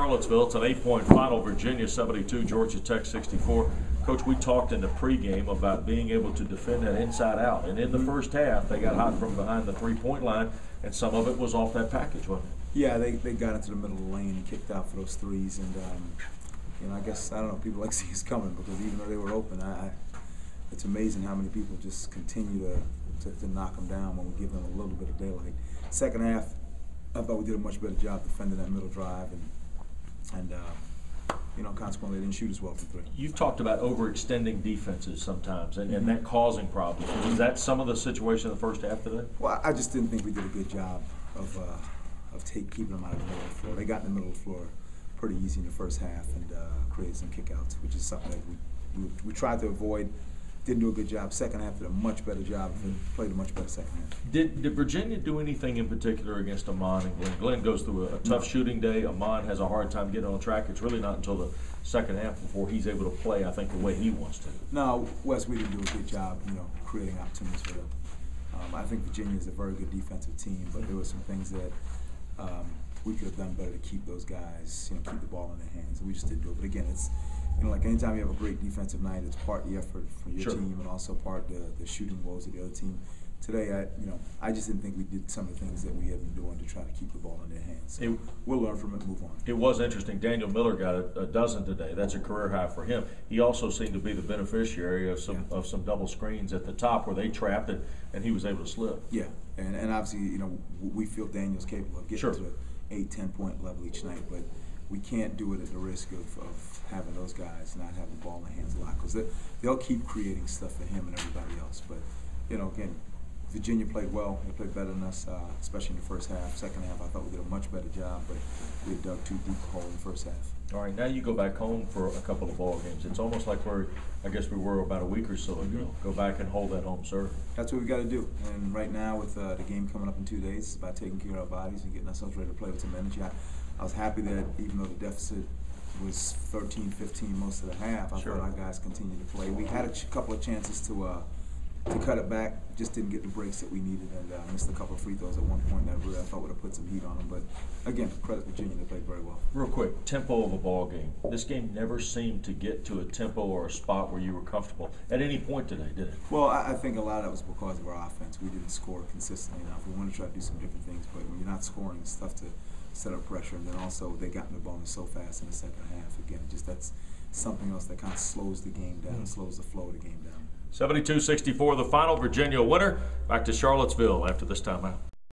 Charlottesville. It's an 8-point final. Virginia 72, Georgia Tech 64. Coach, we talked in the pregame about being able to defend that inside out, and in the first half they got hot from behind the three-point line, and some of it was off that package, wasn't it? Yeah, they got into the middle of the lane and kicked out for those threes, and I guess I don't know, people like to see us coming because even though they were open, it's amazing how many people just continue to knock them down when we give them a little bit of daylight. Second half, I thought we did a much better job defending that middle drive, and consequently, they didn't shoot as well from three. You've talked about overextending defenses sometimes and that causing problems. Is that some of the situation in the first half today? Well, I just didn't think we did a good job of keeping them out of the middle of the floor. They got in the middle of the floor pretty easy in the first half and created some kickouts, which is something that we tried to avoid. Didn't do a good job. Second half did a much better job. Played a much better second half. Did Virginia do anything in particular against Amon and Glenn? Glenn goes through a tough shooting day. Amon has a hard time getting on track. It's really not until the second half before he's able to play, I think, the way he wants to. No, Wes, we didn't do a good job, creating opportunities for them. I think Virginia is a very good defensive team, but there were some things that we could have done better to keep those guys, keep the ball in their hands. We just didn't do it. But again, it's like anytime you have a great defensive night, it's part the effort from your team and also part the shooting woes of the other team. Today, I just didn't think we did some of the things that we had been doing to try to keep the ball in their hands. So we'll learn from it and move on. It was interesting. Daniel Miller got a dozen today. That's a career high for him. He also seemed to be the beneficiary of some double screens at the top where they trapped it, and he was able to slip. Yeah, and obviously, we feel Daniel's capable of getting to the 8-10 point level each night, but we can't do it at the risk of having those guys not have the ball in their hands a lot, because they'll keep creating stuff for him and everybody else. But again, Virginia played well. They played better than us, especially in the first half. Second half, I thought we did a much better job, but we dug too deep a hole in the first half. All right, now you go back home for a couple of ball games. It's almost like I guess we were about a week or so ago. Go back and hold that home serve. That's what we got to do. And right now, with the game coming up in 2 days, it's about taking care of our bodies and getting ourselves ready to play with some energy. I was happy that even though the deficit was 13-15 most of the half, I thought our guys continued to play. We had a couple of chances to cut it back, just didn't get the breaks that we needed, and missed a couple of free throws at one point that really I thought would have put some heat on them. But again, credit Virginia, they played very well. Real quick, tempo of a ball game. This game never seemed to get to a tempo or a spot where you were comfortable at any point today, did it? Well, I think a lot of that was because of our offense. We didn't score consistently enough. We wanted to try to do some different things, but when you're not scoring, it's tough to set up pressure. And then also they got in the bonus so fast in the second half. Again, that's something else that kind of slows the game down, slows the flow of the game down. 72-64, the final. Virginia winner. Back to Charlottesville after this timeout.